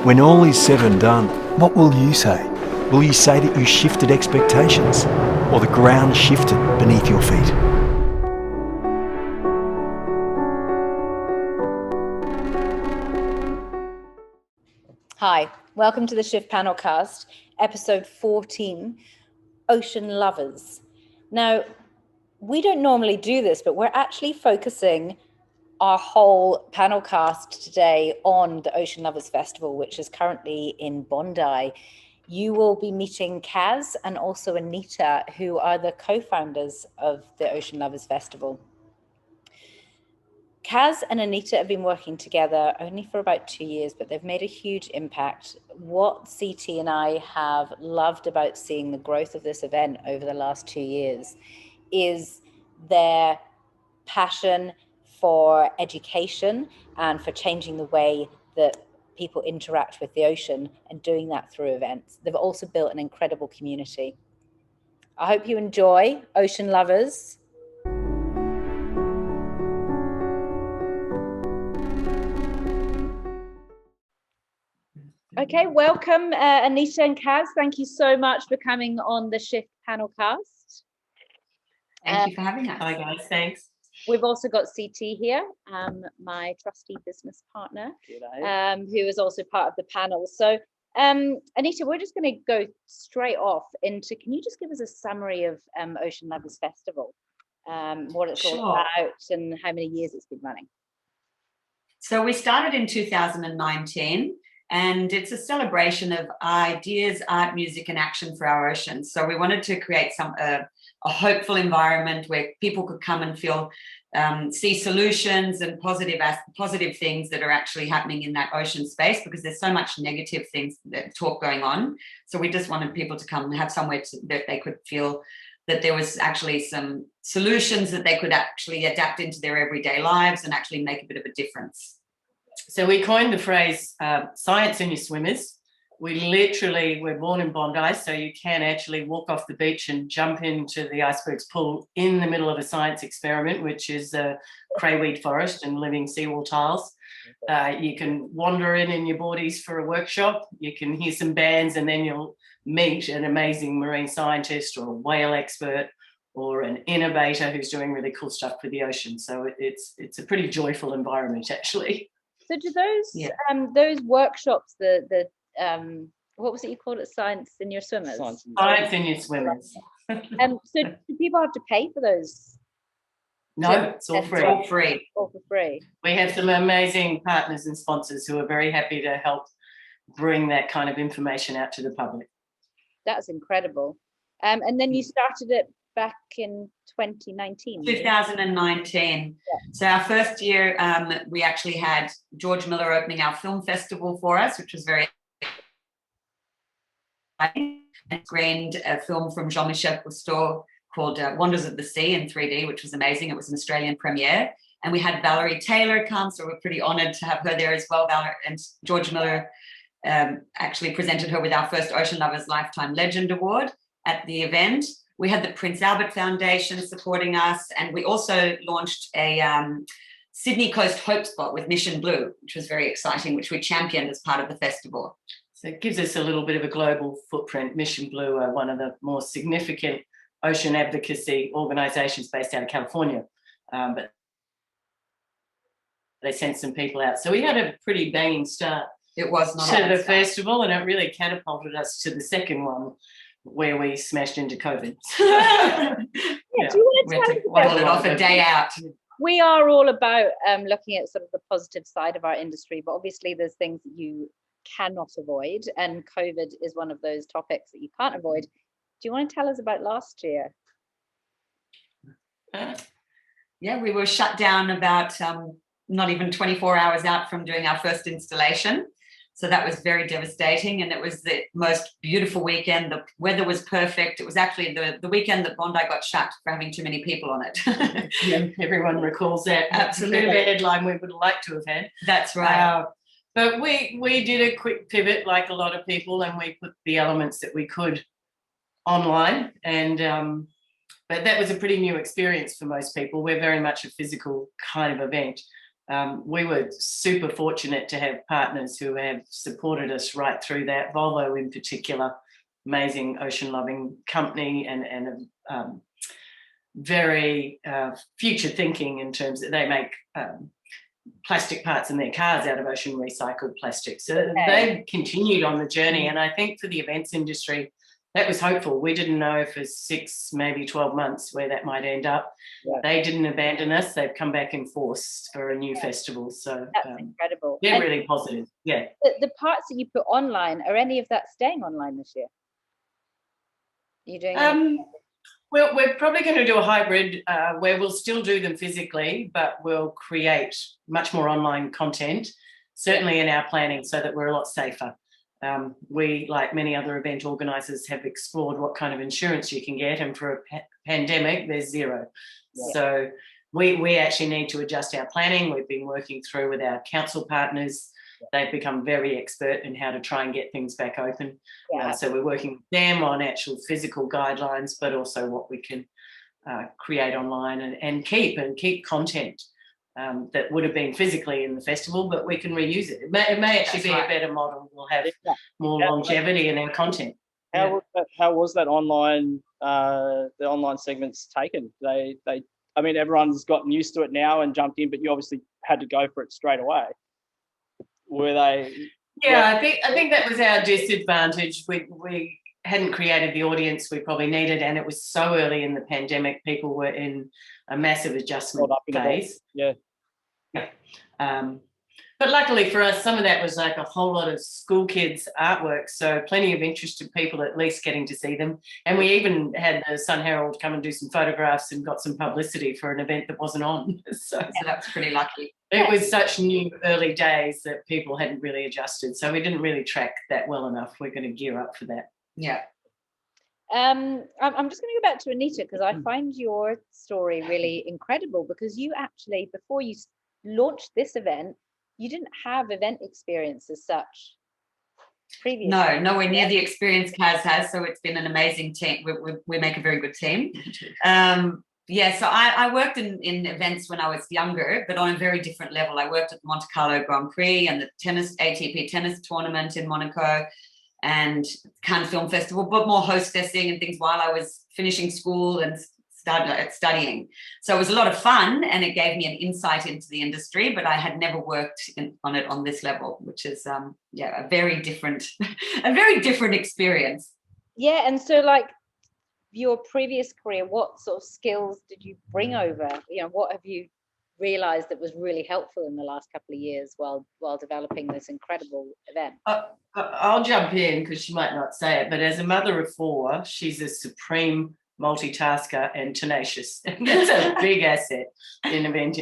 When all is said and done, what will you say? Will you say that you shifted expectations, or the ground shifted beneath your feet? Hi, welcome to the Shift PanelCast, episode 14, Ocean Lovers. Now, we don't normally do this, but we're actually focusing our whole panelcast today on the Ocean Lovers Festival, which is currently in Bondi. You will be meeting Kaz and also Anita, who are the co-founders of the Ocean Lovers Festival. Kaz and Anita have been working together only for about 2 years, but they've made a huge impact. What CT and I have loved about seeing the growth of this event over the last 2 years is their passion for education and for changing the way that people interact with the ocean and doing that through events. They've also built an incredible community. I hope you enjoy Ocean Lovers. Okay, welcome Anita and Kaz. Thank you so much for coming on the Shift Panelcast. Thank you for having us. Hi guys, thanks. We've also got CT here, my trusty business partner, who is also part of the panel. So Anita, we're just going to go straight off into, can you just give us a summary of Ocean Lovers Festival, what it's all about and how many years it's been running? So we started in 2019. And it's a celebration of ideas, art, music, and action for our oceans. So we wanted to create a hopeful environment where people could come and feel, see solutions and positive things that are actually happening in that ocean space, because there's so much negative talk going on. So we just wanted people to come and have somewhere that they could feel that there was actually some solutions that they could actually adapt into their everyday lives and actually make a bit of a difference. So we coined the phrase science in your swimmers. We're born in Bondi, so you can actually walk off the beach and jump into the icebergs pool in the middle of a science experiment, which is a crayweed forest and living seawall tiles. You can wander in your boardies for a workshop. You can hear some bands, and then you'll meet an amazing marine scientist or a whale expert or an innovator who's doing really cool stuff for the ocean. So it's a pretty joyful environment, actually. So do those workshops, the what was it you called it? Science in your swimmers? Science in your swimmers. So do people have to pay for those? No, it's all free. All free. All for free. We have some amazing partners and sponsors who are very happy to help bring that kind of information out to the public. That's incredible. And then you started it back in 2019. 2019. Yeah. So our first year, we actually had George Miller opening our film festival for us, which was very exciting. And screened a film from Jean-Michel Cousteau called Wonders of the Sea in 3D, which was amazing. It was an Australian premiere. And we had Valerie Taylor come, so we're pretty honoured to have her there as well. And George Miller actually presented her with our first Ocean Lovers Lifetime Legend Award at the event. We had the Prince Albert Foundation supporting us, and we also launched a Sydney Coast Hope Spot with Mission Blue, which was very exciting, which we championed as part of the festival. So it gives us a little bit of a global footprint. Mission Blue are one of the more significant ocean advocacy organisations based out of California, but they sent some people out. So we had a pretty banging start. It was not to the festival, and it really catapulted us to the second one, where we smashed into COVID. Do you want to tell us about it off a day out? We are all about looking at sort of the positive side of our industry, but obviously there's things that you cannot avoid, and COVID is one of those topics that you can't avoid. Do you want to tell us about last year? Yeah, we were shut down about not even 24 hours out from doing our first installation. So that was very devastating, and it was the most beautiful weekend. The weather was perfect. It was actually the weekend that Bondi got shut for having too many people on it. Yeah, everyone recalls that. Absolutely. The headline we would like to have had. That's right. But we did a quick pivot like a lot of people, and we put the elements that we could online. And but that was a pretty new experience for most people. We're very much a physical kind of event. We were super fortunate to have partners who have supported us right through that. Volvo in particular, amazing ocean-loving company and very future thinking in terms that they make plastic parts in their cars out of ocean recycled plastic. So they've continued on the journey. And I think for the events industry, that was hopeful. We didn't know for 6, maybe 12 months where that might end up. Yeah. They didn't abandon us. They've come back in force for a new festival. So that's incredible. They're really positive. Yeah. The parts that you put online, are any of that staying online this year? Are you doing Well, we're probably going to do a hybrid where we'll still do them physically, but we'll create much more online content, certainly in our planning, so that we're a lot safer. We, like many other event organisers, have explored what kind of insurance you can get, and for a pandemic, there's zero. Yeah. So we actually need to adjust our planning. We've been working through with our council partners. They've become very expert in how to try and get things back open. Yeah. So we're working with them on actual physical guidelines, but also what we can create online and keep content that would have been physically in the festival, but we can reuse it. It may actually be a better model. We'll have more longevity in our content. How was that online? The online segments taken? I mean, everyone's gotten used to it now and jumped in, but you obviously had to go for it straight away. Were they? Yeah, I think that was our disadvantage. We hadn't created the audience we probably needed, and it was so early in the pandemic. People were in a massive adjustment phase. Yeah. But luckily for us, some of that was like a whole lot of school kids' artwork, so plenty of interested people at least getting to see them. And we even had the Sun Herald come and do some photographs and got some publicity for an event that wasn't on. So that's pretty lucky. It was such new early days that people hadn't really adjusted, so we didn't really track that well enough. We're going to gear up for that. Yeah. I'm just going to go back to Anita, because I find your story really incredible, because you actually, before you launched this event, you didn't have event experience as such previously. No, nowhere near the experience Kaz has. So it's been an amazing team. We make a very good team. So I worked in events when I was younger, but on a very different level. I worked at the Monte Carlo Grand Prix and the ATP tennis tournament in Monaco and Cannes Film Festival, but more hostessing and things while I was finishing school and studying. So it was a lot of fun, and it gave me an insight into the industry, but I had never worked on it on this level, which is a very different experience. Yeah, and so like your previous career, what sort of skills did you bring over? You know, what have you realized that was really helpful in the last couple of years while developing this incredible event? I'll jump in because she might not say it, but as a mother of 4, she's a supreme multitasker and tenacious. That's a big asset in event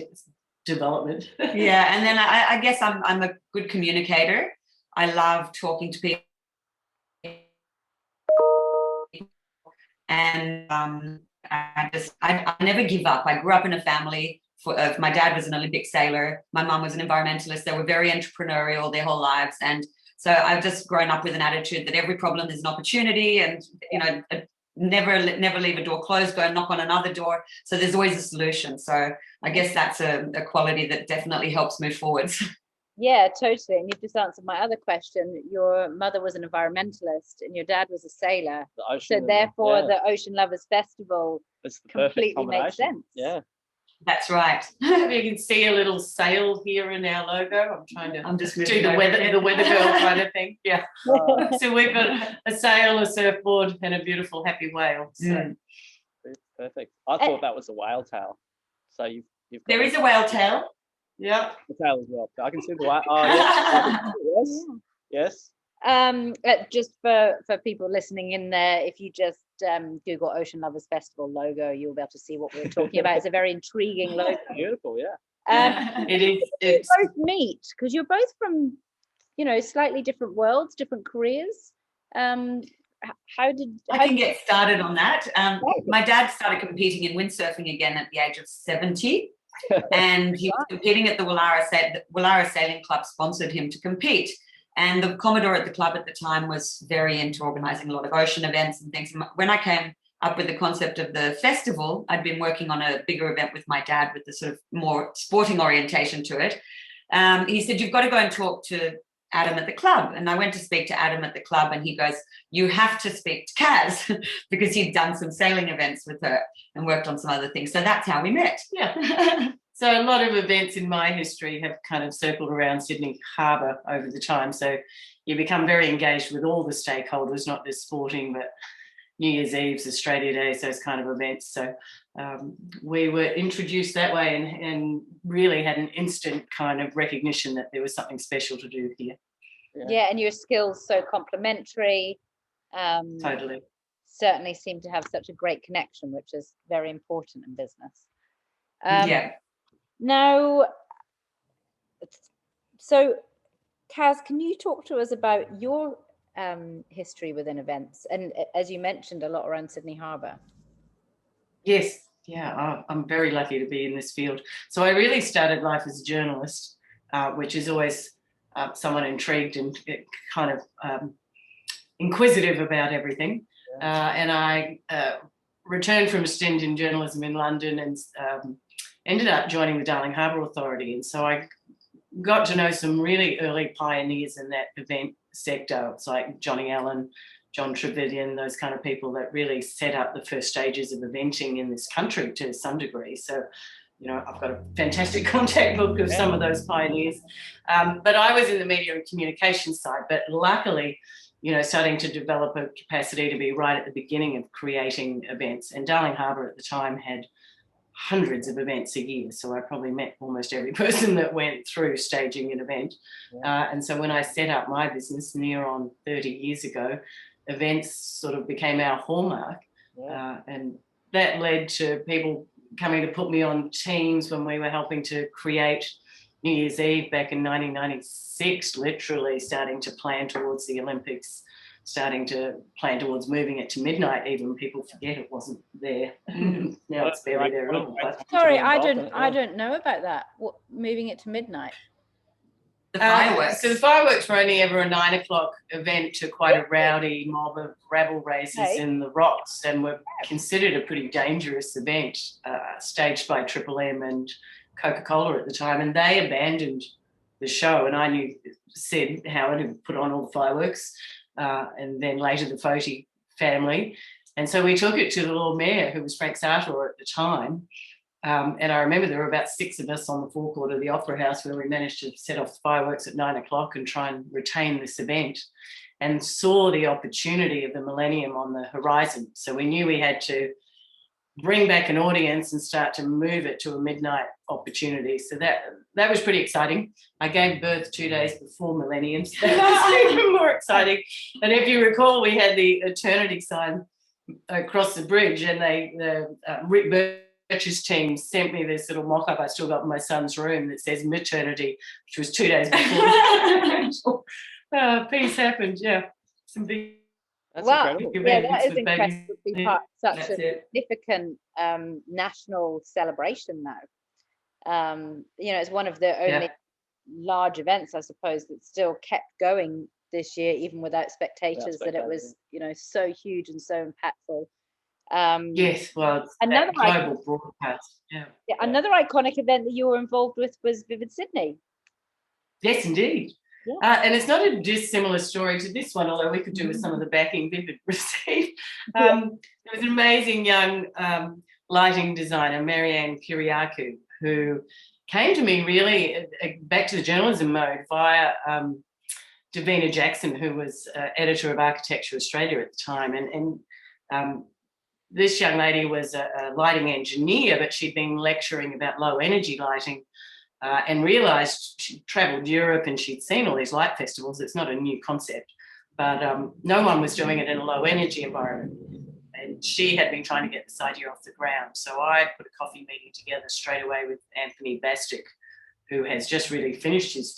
development. Yeah, and then I guess I'm a good communicator. I love talking to people, and I never give up. I grew up in a family. My dad was an Olympic sailor. My mum was an environmentalist. They were very entrepreneurial their whole lives, and so I've just grown up with an attitude that every problem is an opportunity, and never leave a door closed, go and knock on another door. So there's always a solution. So I guess that's a quality that definitely helps move forwards. Yeah, totally. And you've just answered my other question. Your mother was an environmentalist and your dad was a sailor. So therefore the Ocean Lovers Festival completely makes sense. Yeah. That's right. You can see a little sail here in our logo. I'm just do the weather girl kind of thing. Yeah. So we've got a sail, a surfboard, and a beautiful happy whale. So. Perfect. I thought that was a whale tail. So you've got there is a whale tail. Yeah. The tail as well. I can see the whale. Oh yes. Yes. Just for people listening in there, if you just Google Ocean Lovers Festival logo, you'll be able to see what we're talking about. It's a very intriguing logo. Beautiful, yeah. It is. You both meet because you're both from, slightly different worlds, different careers. How did I can get started on that? My dad started competing in windsurfing again at the age of 70. And he was competing at the Woollahra Sailing Club, sponsored him to compete. And the Commodore at the club at the time was very into organising a lot of ocean events and things. When I came up with the concept of the festival, I'd been working on a bigger event with my dad with the sort of more sporting orientation to it. He said, you've got to go and talk to Adam at the club. And I went to speak to Adam at the club, and he goes, you have to speak to Kaz, because he'd done some sailing events with her and worked on some other things. So that's how we met. Yeah. So a lot of events in my history have kind of circled around Sydney Harbour over the time. So you become very engaged with all the stakeholders, not just sporting, but New Year's Eve's, Australia Days, those kind of events. So we were introduced that way and really had an instant kind of recognition that there was something special to do here. Yeah, and your skills so complementary. Totally. Certainly seem to have such a great connection, which is very important in business. Yeah. Now, so Kaz, can you talk to us about your history within events? And as you mentioned, a lot around Sydney Harbour. Yes, yeah, I'm very lucky to be in this field. So I really started life as a journalist, which is always someone intrigued and kind of inquisitive about everything. And I returned from a stint in journalism in London and ended up joining the Darling Harbour Authority. And so I got to know some really early pioneers in that event sector. It's like Johnny Allen, John Trevilian, those kind of people that really set up the first stages of eventing in this country to some degree. So, you know, I've got a fantastic contact book of some of those pioneers. But I was in the media and communications side, but luckily, you know, starting to develop a capacity to be right at the beginning of creating events. And Darling Harbour at the time had hundreds of events a year. So I probably met almost every person that went through staging an event. And so when I set up my business near on 30 years ago, events sort of became our hallmark. And that led to people coming to put me on teams when we were helping to create New Year's Eve back in 1996, literally starting to plan towards the Olympics, starting to plan towards moving it to midnight. Even people forget it wasn't there. Now it's barely there at all. Sorry, I don't know about that. What, moving it to midnight? The fireworks. So the fireworks were only ever a 9 o'clock event to quite a rowdy mob of rabble races in the rocks, and were considered a pretty dangerous event, staged by Triple M and Coca-Cola at the time, and they abandoned the show. And I knew Sid Howard, who put on all the fireworks, and then later the Foti family. And so we took it to the Lord Mayor, who was Frank Sartor at the time. And I remember there were about 6 of us on the forecourt of the Opera House, where we managed to set off fireworks at 9 o'clock and try and retain this event, and saw the opportunity of the millennium on the horizon. So we knew we had to bring back an audience and start to move it to a midnight opportunity. So that was pretty exciting. I gave birth 2 days before millennium, so that was even more exciting. And if you recall, we had the eternity sign across the bridge, and the Rick Birch's team sent me this little mock-up I still got in my son's room that says maternity, which was 2 days before. Peace happened, yeah. Some big. That's wow, incredible. yeah, that is impressive to be part of such That's a significant national celebration now. You know, it's one of the only large events, I suppose, that still kept going this year, even without spectators, that it was, you know, so huge and so impactful. Yes, well, another global broadcast. Another iconic event that you were involved with was Vivid Sydney. Yes, indeed. Yeah. And it's not a dissimilar story to this one, although we could do with some of the backing Vivid received. There was an amazing young lighting designer, Marianne Kiriakou, who came to me really back to the journalism mode via Davina Jackson, who was editor of Architecture Australia at the time. And this young lady was a lighting engineer, but she'd been lecturing about low energy lighting. And realised she'd travelled Europe and she'd seen all these light festivals. It's not a new concept, but no one was doing it in a low energy environment. And she had been trying to get this idea off the ground. So I put a coffee meeting together straight away with Anthony Bastick, who has just really finished his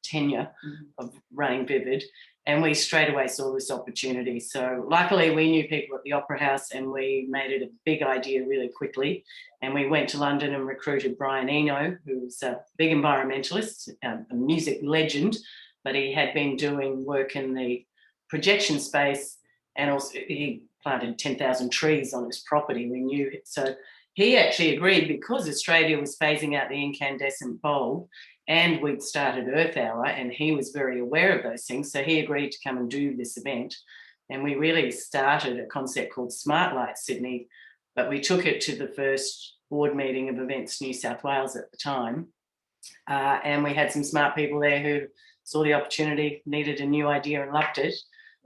tenure of running Vivid. And we straight away saw this opportunity. So luckily we knew people at the Opera House, and we made it a big idea really quickly. And we went to London and recruited Brian Eno, who's a big environmentalist, a music legend, but he had been doing work in the projection space, and also he planted 10,000 trees on his property. We knew it. So he actually agreed, because Australia was phasing out the incandescent bulb and we'd started Earth Hour, and he was very aware of those things. So he agreed to come and do this event. And we really started a concept called Smart Light Sydney, but we took it to the first board meeting of Events New South Wales at the time. And we had some smart people there who saw the opportunity, needed a new idea and loved it.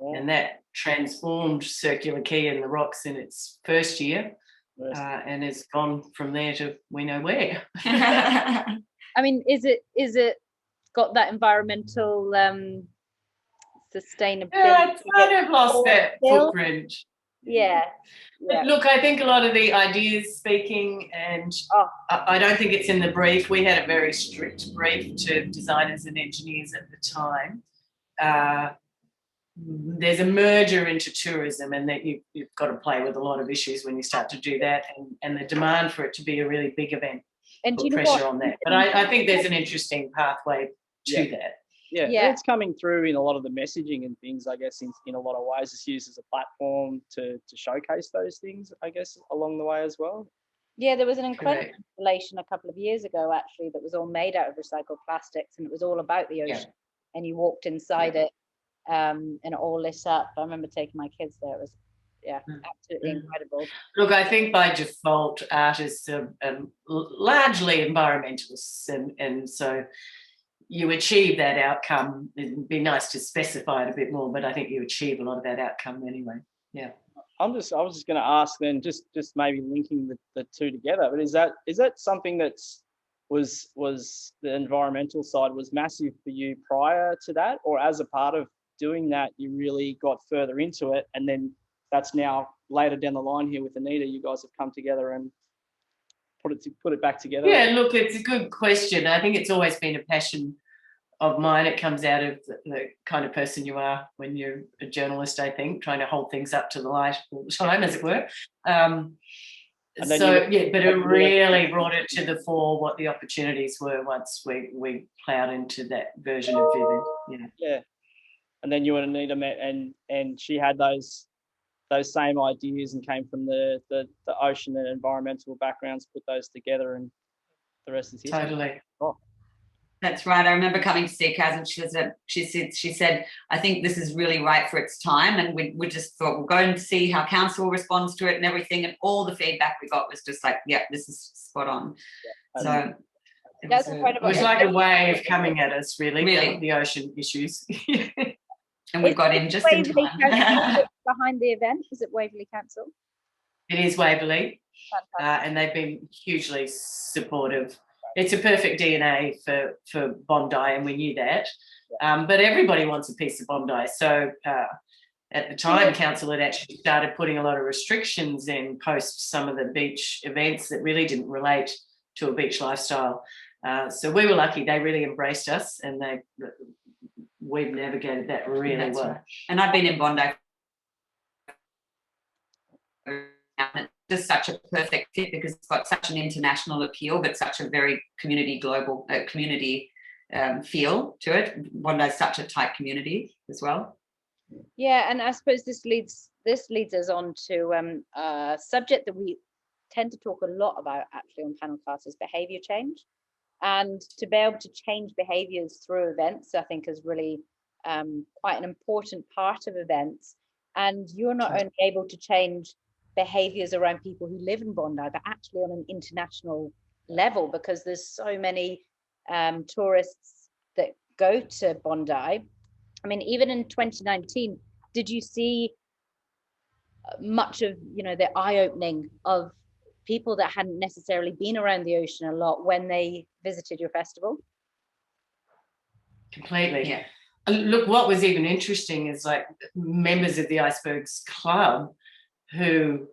Yeah. And that transformed Circular Quay and the Rocks in its first year. Yes. And has gone from there to we know where. I mean, is it got that environmental sustainability? Yeah, it's kind of lost that footprint. Yeah. But look, I think a lot of the ideas speaking, and I don't think it's in the brief. We had a very strict brief to designers and engineers at the time. There's a merger into tourism, and that you've got to play with a lot of issues when you start to do that, and the demand for it to be a really big event and put pressure on that. But I think there's an interesting pathway to that. Yeah, it's coming through in a lot of the messaging and things, I guess, in a lot of ways. It's used as a platform to showcase those things, I guess, along the way as well. Yeah, there was an incredible installation a couple of years ago, actually, that was all made out of recycled plastics, and it was all about the ocean. Yeah. And you walked inside it, and it all lit up. I remember taking my kids there. It was, absolutely incredible. Look, I think by default, artists are largely environmentalists, and so you achieve that outcome. It'd be nice to specify it a bit more, but I think you achieve a lot of that outcome anyway. Yeah. I was just going to ask then, just maybe linking the two together. But is that something was the environmental side was massive for you prior to that, or as a part of doing that, you really got further into it, and then that's now later down the line here with Anita, you guys have come together and put it back together? Yeah, look, it's a good question. I think it's always been a passion of mine. It comes out of the kind of person you are when you're a journalist, I think, trying to hold things up to the light all the time, as it were. But it really brought it to the fore what the opportunities were once we ploughed into that version of Vivid. Yeah. And then you and Anita met, and she had those same ideas and came from the ocean and environmental backgrounds, put those together, and the rest is history. Totally. Oh. That's right. I remember coming to see Kaz, and she said, I think this is really right for its time. And we just thought we'll go and see how council responds to it and everything. And all the feedback we got was just like, yeah, this is spot on. Yeah. So that's incredible. It was like a way of coming at us, really. The ocean issues. And we got in just in time. Behind the event, is it Waverley Council? It is Waverley, and they've been hugely supportive. It's a perfect DNA for Bondi, and we knew that. But everybody wants a piece of Bondi. So at the time, council had actually started putting a lot of restrictions in post some of the beach events that really didn't relate to a beach lifestyle. So we were lucky. They really embraced us, and we've navigated that really well. Right. And I've been in Bondi. And it's just such a perfect fit because it's got such an international appeal, but such a very global community feel to it. Bondi is such a tight community as well. Yeah, and I suppose this leads us on to a subject that we tend to talk a lot about actually on PanelCast is behaviour change. And to be able to change behaviours through events, I think, is really quite an important part of events. And you're not only able to change behaviours around people who live in Bondi, but actually on an international level, because there's so many tourists that go to Bondi. I mean, even in 2019, did you see much of the eye-opening of people that hadn't necessarily been around the ocean a lot when they visited your festival? Completely. Yeah. Look, what was even interesting is like members of the Icebergs Club who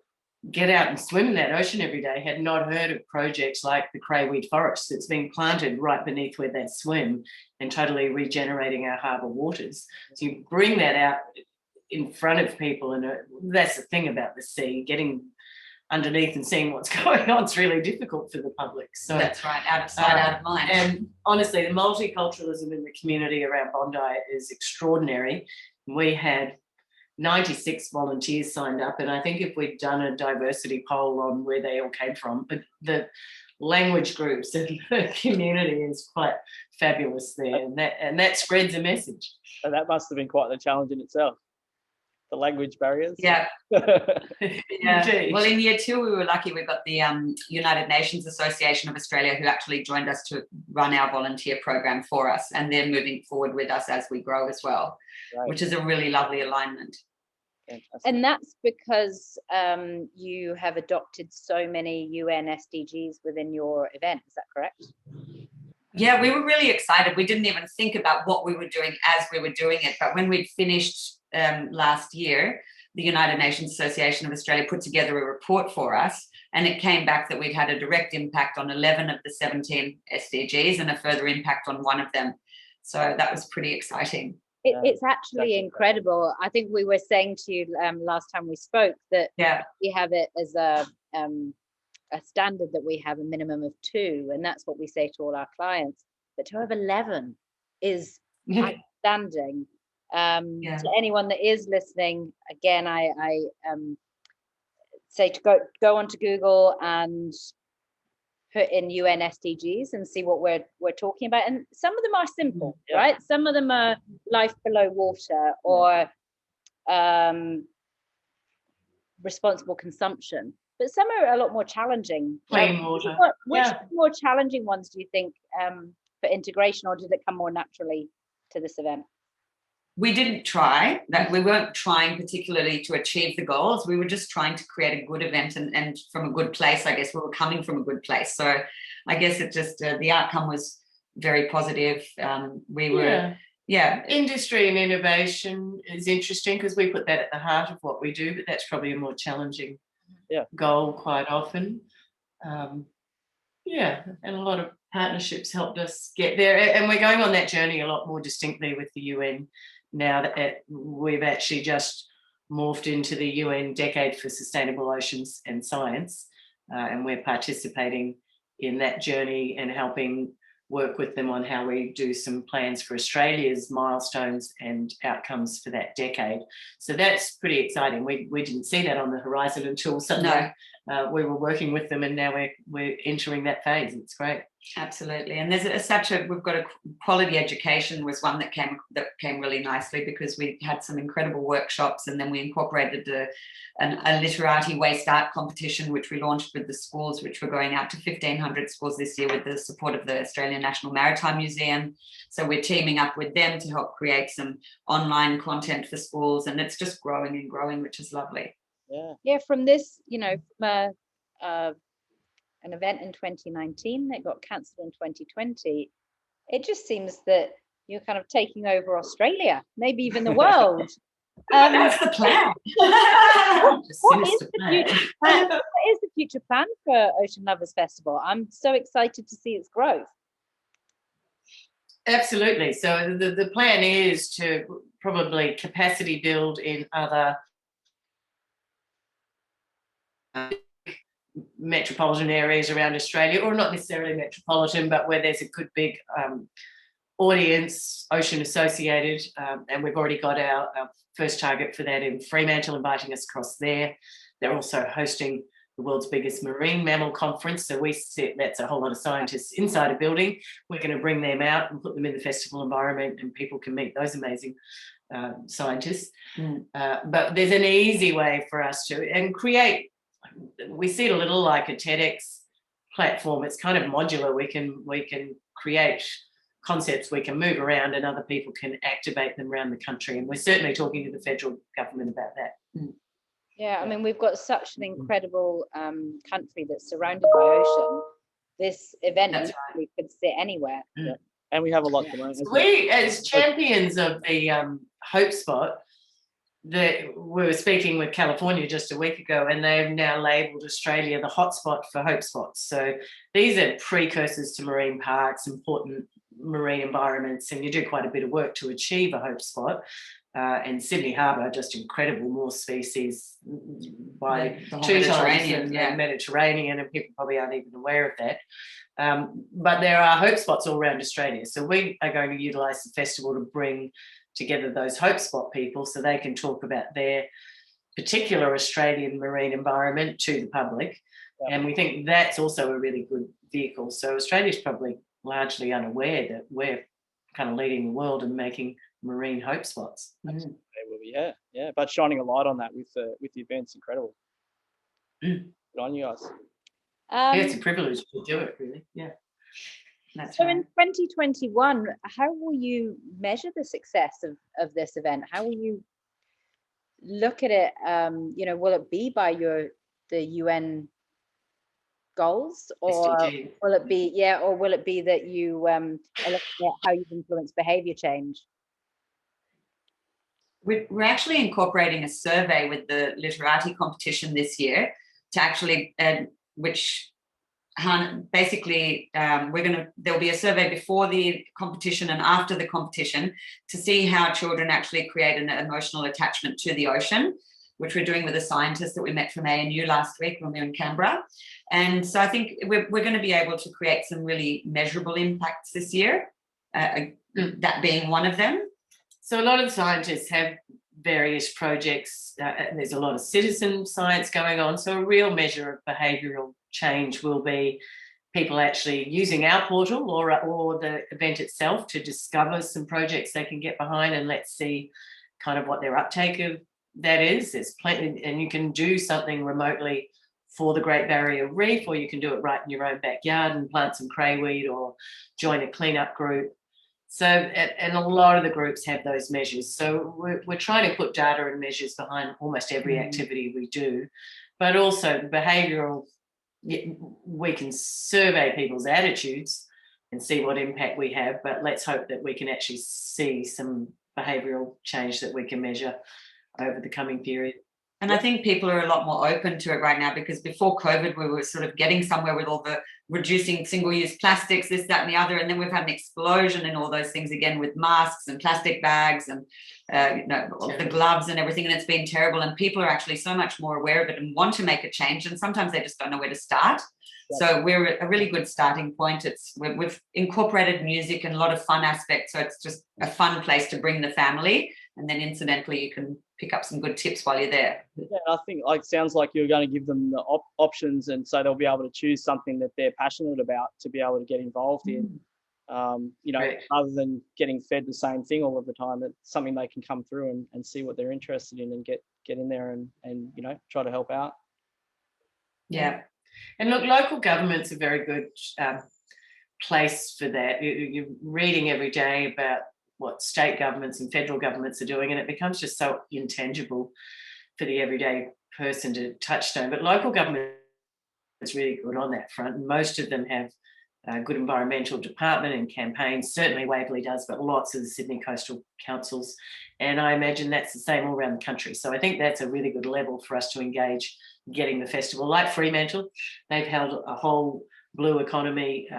get out and swim in that ocean every day had not heard of projects like the crayweed forest that's being planted right beneath where they swim and totally regenerating our harbour waters. So you bring that out in front of people, and that's the thing about the sea, getting underneath and seeing what's going on. It's really difficult for the public. So that's right, out of sight, out of mind. And honestly, the multiculturalism in the community around Bondi is extraordinary. We had 96 volunteers signed up, and I think if we'd done a diversity poll on where they all came from, but the language groups and the community is quite fabulous there, and that spreads a message. And that must have been quite the challenge in itself, the language barriers. Yeah. Indeed. Well, in year 2, we were lucky. We got the United Nations Association of Australia, who actually joined us to run our volunteer program for us, and they're moving forward with us as we grow as well, Right. which is a really lovely alignment. Fantastic. And that's because you have adopted so many UN SDGs within your event. Is that correct? Yeah, we were really excited. We didn't even think about what we were doing as we were doing it. But when we'd finished last year, the United Nations Association of Australia put together a report for us, and it came back that we'd had a direct impact on 11 of the 17 SDGs and a further impact on one of them. So that was pretty exciting. It's actually incredible. I think we were saying to you last time we spoke that we have it as a standard that we have a minimum of 2, and that's what we say to all our clients. But to have 11 is outstanding. To anyone that is listening, again, I say to go onto Google and put in UN SDGs and see what we're talking about. And some of them are simple, right? Some of them are life below water or responsible consumption, but some are a lot more challenging. Clean water. Which more challenging ones do you think for integration, or did it come more naturally to this event? We didn't try that. We weren't trying particularly to achieve the goals. We were just trying to create a good event and from a good place. I guess we were coming from a good place. So I guess it just, the outcome was very positive. We were, Industry and innovation is interesting because we put that at the heart of what we do, but that's probably a more challenging goal quite often. And a lot of partnerships helped us get there. And we're going on that journey a lot more distinctly with the UN now that we've actually just morphed into the UN Decade for Sustainable Oceans and Science, and we're participating in that journey and helping work with them on how we do some plans for Australia's milestones and outcomes for that decade. So that's pretty exciting. We didn't see that on the horizon until suddenly we were working with them, and now we're entering that phase. It's great. Absolutely. And there's we've got a quality education was one that came really nicely, because we had some incredible workshops, and then we incorporated a literati waste art competition, which we launched with the schools, which we're going out to 1,500 schools this year with the support of the Australian National Maritime Museum. So we're teaming up with them to help create some online content for schools, and it's just growing and growing, which is lovely. From this, from an event in 2019 that got cancelled in 2020, it just seems that you're kind of taking over Australia, maybe even the world. That's the plan. What is the future plan for Ocean Lovers Festival? I'm so excited to see its growth. Absolutely. So the plan is to probably capacity build in other metropolitan areas around Australia, or not necessarily metropolitan, but where there's a good big audience, ocean associated, and we've already got our first target for that in Fremantle, inviting us across there. They're also hosting the world's biggest marine mammal conference, so that's a whole lot of scientists inside a building. We're going to bring them out and put them in the festival environment, and people can meet those amazing scientists. But there's an easy way for us to create. We see it a little like a TEDx platform. It's kind of modular. We can create concepts, we can move around, and other people can activate them around the country. And we're certainly talking to the federal government about that. Yeah, I mean, we've got such an incredible country that's surrounded by ocean. This event really could sit anywhere. And we have a lot to learn. We, as champions of the Hope Spot, we were speaking with California just a week ago, and they've now labelled Australia the hotspot for hope spots. So these are precursors to marine parks, important marine environments, and you do quite a bit of work to achieve a hope spot. And Sydney Harbour, just incredible, more species by 2 times in the Mediterranean, and people probably aren't even aware of that. But there are hope spots all around Australia. So we are going to utilise the festival to bring together those hope spot people so they can talk about their particular Australian marine environment to the public. And we think that's also a really good vehicle. So Australia's probably largely unaware that we're kind of leading the world and making marine hope spots. Absolutely, yeah. But shining a light on that with the event's incredible. Good on you guys. It's a privilege to do it, really. Yeah. That's so right. In 2021, how will you measure the success of this event? How will you look at it? Will it be by the UN goals, or SDG. Will it be that you are looking at how you've influenced behaviour change? We're actually incorporating a survey with the literati competition this year to actually, which basically there'll be a survey before the competition and after the competition to see how children actually create an emotional attachment to the ocean, which we're doing with a scientist that we met from ANU last week when we were in Canberra. And so I think we're going to be able to create some really measurable impacts this year, that being one of them. So a lot of scientists have various projects. There's a lot of citizen science going on. So a real measure of behavioural change will be people actually using our portal or the event itself to discover some projects they can get behind, and let's see kind of what their uptake of that is. There's plenty, and you can do something remotely for the Great Barrier Reef, or you can do it right in your own backyard and plant some crayweed or join a cleanup group. So, and a lot of the groups have those measures. So we're trying to put data and measures behind almost every activity we do, but also behavioural, we can survey people's attitudes and see what impact we have, but let's hope that we can actually see some behavioural change that we can measure over the coming period. And I think people are a lot more open to it right now, because before COVID, we were sort of getting somewhere with all the reducing single-use plastics, this, that, and the other. And then we've had an explosion in all those things again with masks and plastic bags and, the gloves and everything. And it's been terrible. And people are actually so much more aware of it and want to make a change. And sometimes they just don't know where to start. So we're a really good starting point. We've incorporated music and a lot of fun aspects. So it's just a fun place to bring the family. And then incidentally, you can pick up some good tips while you're there. Yeah, I think sounds like you're going to give them the options, and so they'll be able to choose something that they're passionate about to be able to get involved in. Rather than getting fed the same thing all of the time, it's something they can come through and see what they're interested in and get in there and try to help out. Yeah. And look, local government's a very good place for that. You're reading every day about what state governments and federal governments are doing, and it becomes just so intangible for the everyday person to touchstone. But local government is really good on that front, and most of them have a good environmental department and campaigns. Certainly Waverley does, but lots of the Sydney coastal councils, and I imagine that's the same all around the country. So I think that's a really good level for us to engage getting the festival. Like Fremantle, they've held a whole blue economy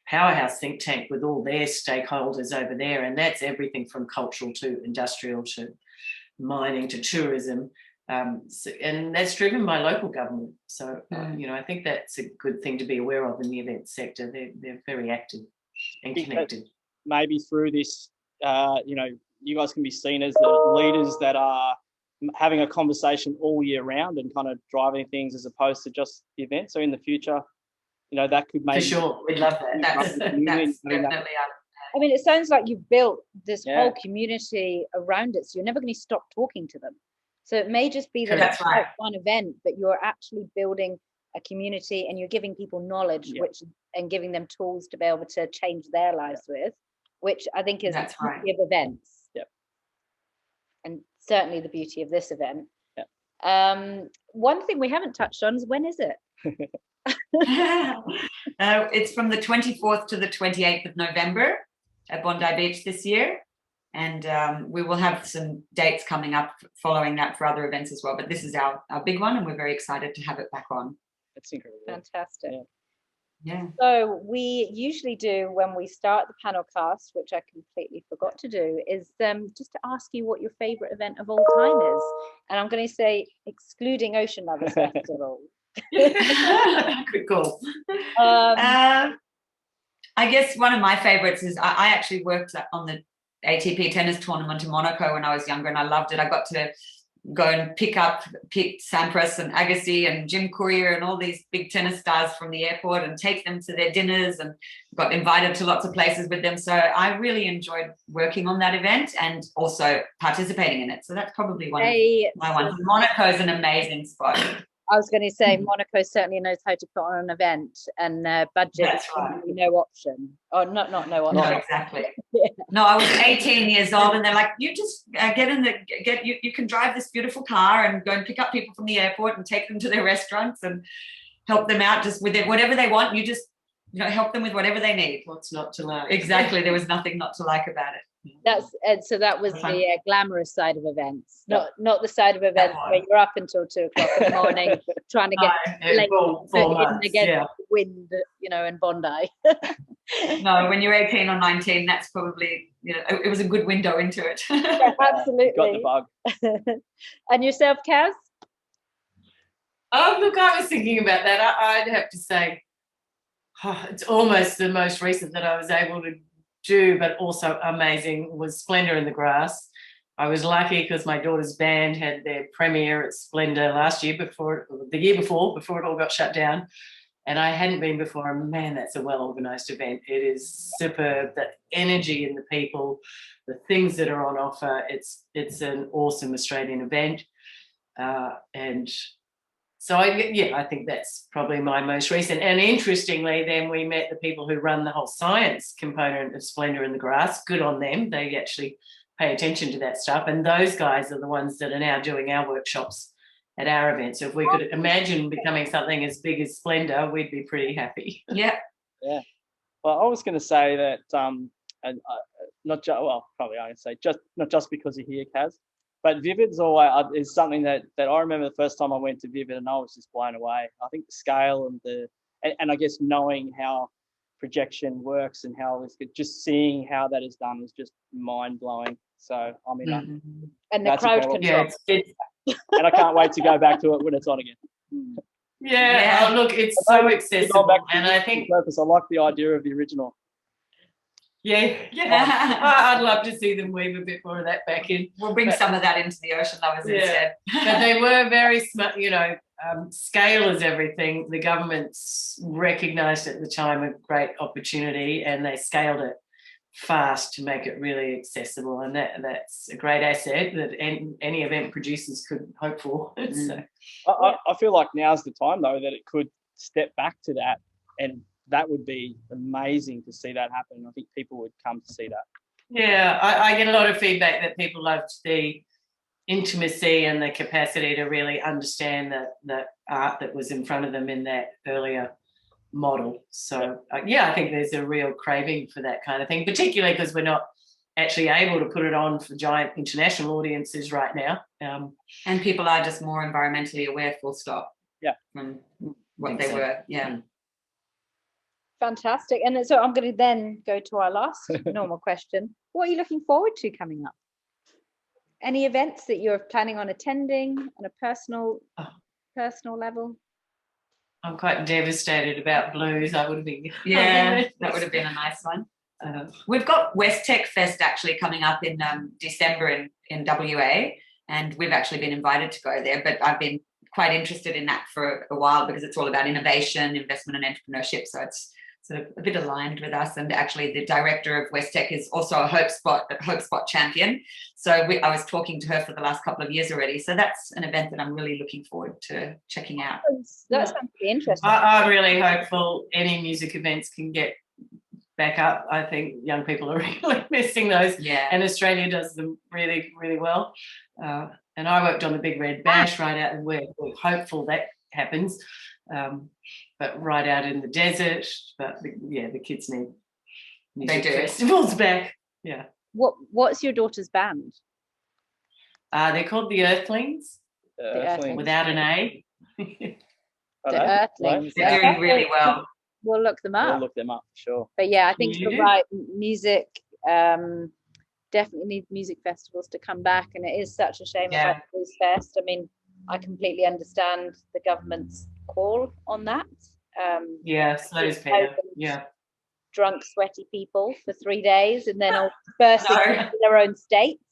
powerhouse think tank with all their stakeholders over there, and that's everything from cultural to industrial to mining to tourism, and that's driven by local government. So I think that's a good thing to be aware of in the event sector. They're very active and connected. Maybe through this, you guys can be seen as the leaders that are having a conversation all year round and kind of driving things as opposed to just the event. So in the future, that could maybe... For sure, we'd love that. That's definitely I mean, it sounds like you've built this whole community around it, so you're never going to stop talking to them. So it may just be that it's like one event, but you're actually building a community and you're giving people knowledge, and giving them tools to be able to change their lives with, which I think is the beauty of events. Yep. And certainly the beauty of this event. Yep. One thing we haven't touched on is, when is it? It's from the 24th to the 28th of November at Bondi Beach this year, and we will have some dates coming up following that for other events as well, but this is our big one, and we're very excited to have it back on. That's incredible. Fantastic. Yeah. So we usually do, when we start the panel cast, which I completely forgot to do, is just to ask you what your favorite event of all time is, and I'm going to say excluding Ocean Lovers Festival. Good call. I guess one of my favorites is I actually worked on the ATP tennis tournament in Monaco when I was younger, and I loved it. I got to go and pick Pete Sampras and Agassi and Jim Courier and all these big tennis stars from the airport and take them to their dinners, and got invited to lots of places with them. So I really enjoyed working on that event and also participating in it. So that's probably one of my ones. Monaco is an amazing spot. I was going to say Monaco certainly knows how to put on an event, and budget That's is right. no option. Or not no option. No, exactly. Yeah. No, I was 18 years old, and they're like, you just you can drive this beautiful car and go and pick up people from the airport and take them to their restaurants and help them out just with whatever they want. You just, help them with whatever they need. What's not to like? Exactly. There was nothing not to like about it. So that was the glamorous side of events, not the side of events where you're up until 2:00 in the morning trying to get against the wind, in Bondi. No, when you're 18 or 19, that's probably, it was a good window into it. Yeah, absolutely. Got the bug. And yourself, Kaz? Oh, look, I was thinking about that. I'd have to say, it's almost the most recent that I was able to do, but also amazing, was Splendour in the Grass. I was lucky because my daughter's band had their premiere at Splendour the year before it all got shut down, and I hadn't been before. And man, that's a well-organised event. It is superb. The energy in the people, the things that are on offer. It's an awesome Australian event, and so I think that's probably my most recent. And interestingly, then we met the people who run the whole science component of Splendour in the Grass. Good on them. They actually pay attention to that stuff. And those guys are the ones that are now doing our workshops at our events. So if we could imagine becoming something as big as Splendour, we'd be pretty happy. Yeah. Yeah. Well, I was going to say that, not just because you're here, Kaz, but Vivid's always is something that I remember the first time I went to Vivid, and I was just blown away. I think the scale and I guess knowing how projection works and how just seeing how that is done is just mind blowing. So I mean, and the crowd control. And I can't wait to go back to it when it's on again. Yeah. Oh, look, it's so accessible, and I think I like the idea of the original. Yeah. I'd love to see them weave a bit more of that back in. We'll bring some of that into the Ocean Lovers instead. But they were very smart, scale is everything. The government's recognised at the time a great opportunity, and they scaled it fast to make it really accessible, and that's a great asset that any event producers could hope for. So, I feel like now's the time, though, that it could step back to that, and that would be amazing to see that happen. I think people would come to see that. Yeah, I get a lot of feedback that people loved the intimacy and the capacity to really understand the art that was in front of them in that earlier model. So, I think there's a real craving for that kind of thing, particularly because we're not actually able to put it on for giant international audiences right now. And people are just more environmentally aware, full stop. Yeah. From what they were. Yeah. Fantastic. And so I'm going to then go to our last normal question. What are you looking forward to coming up? Any events that you're planning on attending on a personal level? I'm quite devastated about blues. I would have been. Yeah, that would have been a nice one. We've got West Tech Fest actually coming up in December in WA, and we've actually been invited to go there, but I've been quite interested in that for a while because it's all about innovation, investment and entrepreneurship. So it's sort of a bit aligned with us. And actually the director of West Tech is also a Hope Spot champion. So I was talking to her for the last couple of years already. So that's an event that I'm really looking forward to checking out. That sounds pretty interesting. I'm really hopeful any music events can get back up. I think young people are really missing those. Yeah. And Australia does them really, really well. And I worked on the Big Red Bash right out, and we're hopeful that happens. But right out in the desert. But the kids need music festivals back. Yeah. What's your daughter's band? They're called the Earthlings. Earthlings. Without an A. The Earthlings. They're doing really well. We'll look them up. We'll look them up, sure. But I think you're right. Music definitely need music festivals to come back, and it is such a shame about the Blues Fest. I mean, I completely understand the government's call on that. So does Peter. Yeah. drunk, sweaty people for 3 days and then all bursting No. into their own states.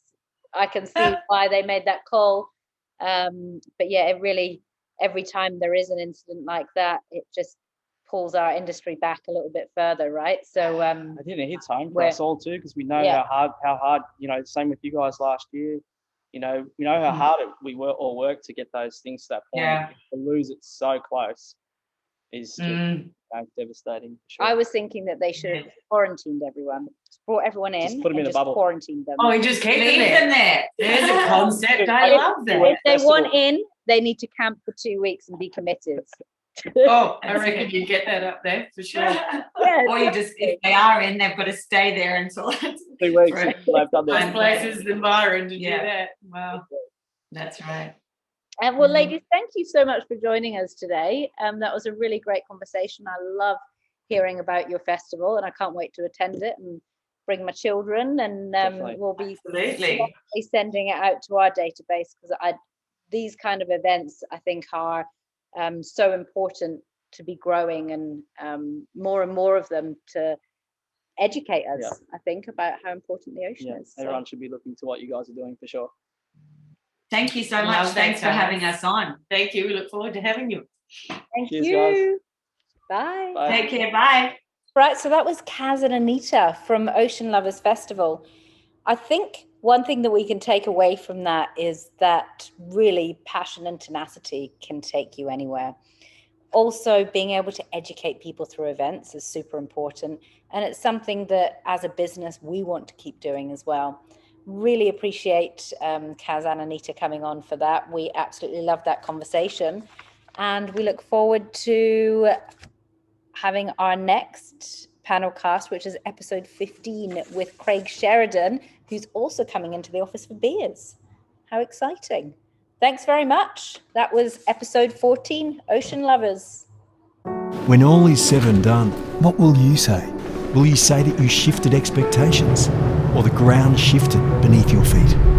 I can see why they made that call. But yeah, it really, every time there is an incident like that, it just pulls our industry back a little bit further, right? So I think it hits home for us all too, because we know how hard, same with you guys last year. We know how hard we all worked to get those things to that point. Yeah. To lose it so close is just devastating. For sure. I was thinking that they should have quarantined everyone, just brought everyone in, Just put them in a just bubble. Quarantined them. Oh, and just keep Leave them them there. there. There's a concept. I love that. If they Festival. want in, they need to camp for 2 weeks and be committed. Oh, I reckon you get that up there for sure. Yeah, Or you just, if they are in, they've got to stay there until 2 weeks. Right. They've done Find their places in Byron to Yeah. do that. Wow. That's right. And well, ladies, thank you so much for joining us today. That was a really great conversation. I love hearing about your festival, and I can't wait to attend it and bring my children. And we'll be Absolutely. sending it out to our database, because these kind of events, I think, are so important to be growing, and more of them to educate us. I think about how important the ocean is. Everyone should be looking to what you guys are doing for sure. Thank you so Love much. that, Thanks for guys. having us on. Thank you. We look forward to having you. Thank Cheers, you. Bye. Bye. Take care. Bye. Right, so that was Kaz and Anita from Ocean Lovers Festival. I think one thing that we can take away from that is that really passion and tenacity can take you anywhere. Also, being able to educate people through events is super important. And it's something that as a business, we want to keep doing as well. Really appreciate Kaz and Anita coming on for that. We absolutely love that conversation. And we look forward to having our next panel cast, which is episode 15 with Craig Sheridan, who's also coming into the office for beers. How exciting. Thanks very much. That was episode 14, Ocean Lovers. When all is said and done, what will you say? Will you say that you shifted expectations, or the ground shifted beneath your feet?